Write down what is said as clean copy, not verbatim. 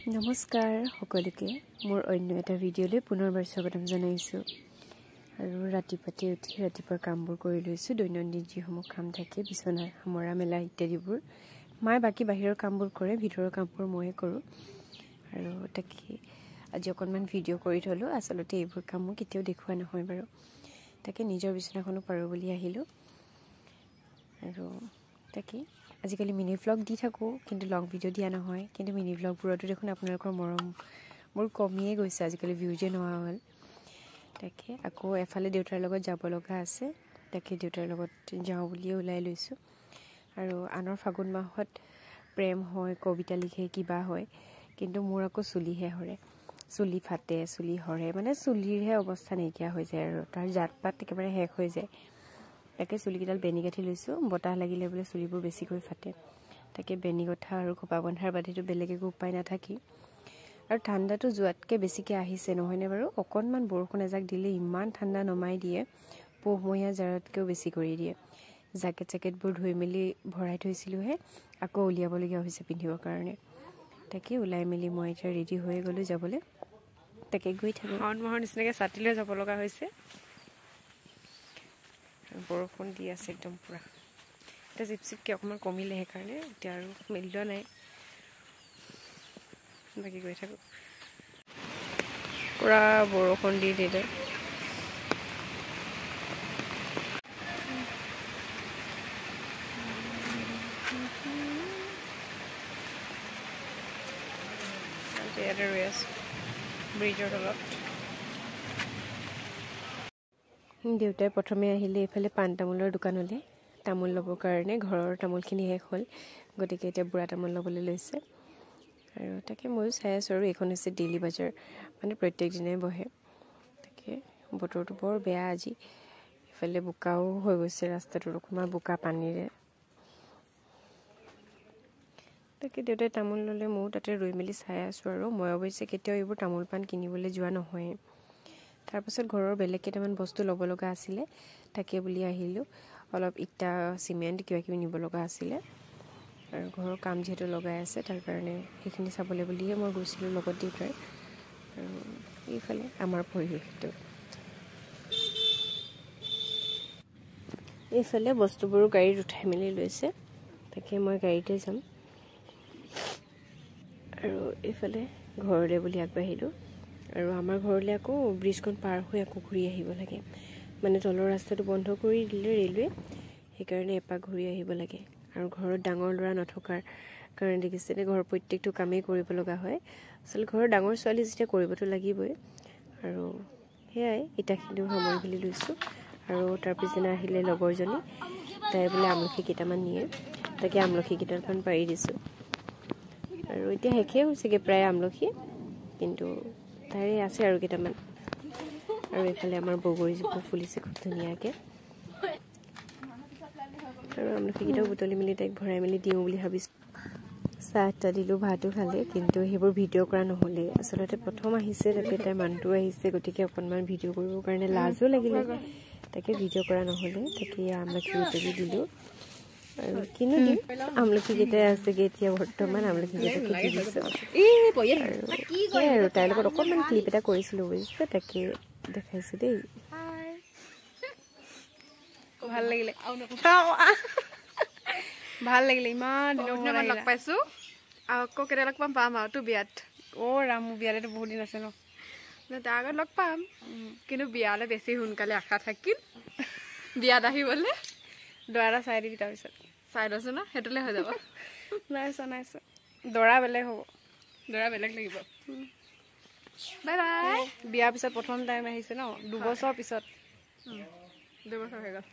নমস্কাৰ সকলোকে মোৰ অন্য এটা ভিডিঅ'লৈ পুনৰবাৰ স্বাগতম জনাইছোঁ আৰু ৰাতিপুৱাতে উঠি ৰাতিপুৱাৰ কামবোৰ কৰি লৈছোঁ দৈনন্দিন যিসমূহ কাম থাকে বিছনা সামৰা মেলা ইত্যাদিবোৰ মায়ে বাকী বাহিৰৰ কামবোৰ কৰে ভিতৰৰ কামবোৰ ময়ে কৰোঁ আৰু তাকে আজি অকণমান ভিডিঅ' কৰি থলোঁ আচলতে এইবোৰ কাম মই কেতিয়াও দেখুওৱা নহয় বাৰু তাকে নিজৰ বিছনাখনো পাৰোঁ বুলি আহিলোঁ আৰু তাকে আজিকালি মিনি ভ্লগ দি থাকোঁ কিন্তু লং ভিডিঅ' দিয়া নহয় কিন্তু মিনি ভ্লগবোৰতো দেখোন আপোনালোকৰ মৰম মোৰ কমিয়ে গৈছে আজিকালি ভিউজে নোহোৱা হ'ল তাকে আকৌ এফালে দেউতাৰ লগত যাব লগা আছে তাকে দেউতাৰ লগত যাওঁ বুলিয়ে ওলাই লৈছোঁ আৰু আনৰ ফাগুন মাহত প্ৰেম হয় কবিতা লিখে কিবা হয় কিন্তু মোৰ আকৌ চুলিহে হৰে চুলি ফাটে চুলি হৰে মানে চুলিৰহে অৱস্থা নাইকিয়া হৈ যায় আৰু তাৰ জাত পাত একেবাৰে শেষ হৈ যায় তাকে চুলিকেইডাল বেনি গাঁঠি লৈছোঁ বতাহ লাগিলে বোলে চুলিবোৰ বেছিকৈ ফাটে তাকে বেনি গঁঠা আৰু খোপা বন্ধাৰ বাদেতো বেলেগ একো উপায় নাথাকি আৰু ঠাণ্ডাটো যোৱাতকৈ বেছিকৈ আহিছে নহয়নে বাৰু অকণমান বৰষুণ এজাক দিলে ইমান ঠাণ্ডা নমাই দিয়ে পুহমহীয়া জাৰতকৈও বেছি কৰি দিয়ে জেকেটবোৰ ধুই মেলি ভৰাই থৈছিলোঁহে আকৌ উলিয়াবলগীয়া হৈছে পিন্ধিবৰ কাৰণে তাকে ওলাই মেলি মই এতিয়া ৰেডি হৈ গ'লোঁ যাবলৈ তাকে গৈ থাকোঁ শাওণ মাহৰ নিচিনাকৈ ছাতি লৈ যাব লগা হৈছে বৰষুণ দি আছে একদম পুৰা এতিয়া জিপচিপকৈ অকণমান কমিলে সেইকাৰণে এতিয়া আৰু মিলোৱা নাই বাকী গৈ থাকোঁ পুৰা বৰষুণ দি দিলে ইয়াতে ৰৈ আছোঁ ব্ৰিজৰ তলত দেউতাই প্ৰথমে আহিলে এইফালে পাণ তামোলৰ দোকানলৈ তামোল ল'বৰ কাৰণে ঘৰৰ তামোলখিনি শেষ হ'ল গতিকে এতিয়া বুঢ়া তামোল ল'বলৈ লৈছে আৰু তাকে ময়ো চাই আছোঁ আৰু এইখন হৈছে ডেইলি বজাৰ মানে প্ৰত্যেক দিনাই বহে তাকে বতৰটো বৰ বেয়া আজি ইফালে বোকাও হৈ গৈছে ৰাস্তাটোত অকণমান বোকা পানীৰে তাকে দেউতাই তামোল ল'লে ময়ো তাতে ৰৈ মেলি চাই আছোঁ আৰু মই অৱশ্যে কেতিয়াও এইবোৰ তামোল পাণ কিনিবলৈ যোৱা নহয় তাৰপাছত ঘৰৰ বেলেগ কেইটামান বস্তু ল'ব লগা আছিলে তাকে বুলি আহিলোঁ অলপ ইটা চিমেণ্ট কিবাকিবি নিব লগা আছিলে আৰু ঘৰৰ কাম যিহেতু লগাই আছে তাৰ কাৰণে সেইখিনি চাবলৈ বুলিয়ে মই গৈছিলোঁ লগত দেউতাৰ আৰু এইফালে আমাৰ পৰিৱেশটো এইফালে বস্তুবোৰো গাড়ীত উঠাই মেলি লৈছে তাকে মই গাড়ীতে যাম আৰু এইফালে ঘৰলৈ বুলি আগবাঢ়িলোঁ আৰু আমাৰ ঘৰলৈ আকৌ ব্ৰিজখন পাৰ হৈ আকৌ ঘূৰি আহিব লাগে মানে তলৰ ৰাস্তাটো বন্ধ কৰি দিলে ৰেলৱে সেইকাৰণে এপাক ঘূৰি আহিব লাগে আৰু ঘৰত ডাঙৰ ল'ৰা নথকাৰ কাৰণে দেখিছেনে ঘৰৰ প্ৰত্যেকটো কামেই কৰিব লগা হয় আচলতে ঘৰৰ ডাঙৰ ছোৱালী যেতিয়া কৰিবতো লাগিবই আৰু সেয়াই ইটাখিনিও সামৰি মেলি লৈছোঁ আৰু তাৰ পিছদিনা আহিলে লগৰজনী তাই বোলে আমলখি কেইটামান নিয়ে তাকে আমলখি কেইটামান পাৰি দিছোঁ আৰু এতিয়া শেষেই হৈছেগৈ প্ৰায় আমলখি কিন্তু তাৰে আছে আৰু কেইটামান আৰু এইফালে আমাৰ বগৰীজোপা ফুলিছে খুব ধুনীয়াকৈ আৰু আমলখিকেইটাও বুটলি মেলি তাইক ভৰাই মেলি দিওঁ বুলি ভাবিছোঁ চাহ এটা দিলোঁ ভাতো খালে কিন্তু সেইবোৰ ভিডিঅ' কৰা নহ'লে আচলতে প্ৰথম আহিছে তাতে তাইৰ মানুহটো আহিছে গতিকে অকণমান ভিডিঅ' কৰিবৰ কাৰণে লাজো লাগিলে তাকে ভিডিঅ' কৰা নহ'লে তাকে আমলখি বুটলি দিলোঁ আৰু কিনো দিম আমলখিকেইটাই আছেগৈ এতিয়া বৰ্তমান আমলখিকেইটাকে দি দিছোঁ আৰু তাইৰ লগত অকণমান ক্লিপ এটা কৰিছিলোঁ বুজিছে তাকে দেখাইছোঁ দেই ভাল লাগিলে ভাল লাগিলে ইমান দিনৰ লগ পাইছোঁ আকৌ কেতিয়া লগ পাম আৰু তোৰ বিয়াত ৰাম মোৰ বিয়ালেতো বহুত দিন আছে ন তাৰ আগত লগ পাম কিন্তু বিয়ালৈ বেছি সোনকালে আশা থাকিল বিয়াত আহিবলৈ দৰা এটা চাই দিবি তাৰপিছত চাই লৈছোঁ ন সেইটোলৈ হৈ যাব নাইছা দৰা বেলেগ হ'ব দৰা বেলেগ লাগিব বাই বাই বিয়াৰ পিছত প্ৰথম টাইম আহিছে ন 2 বছৰ পিছত 2 বছৰ হৈ গ'ল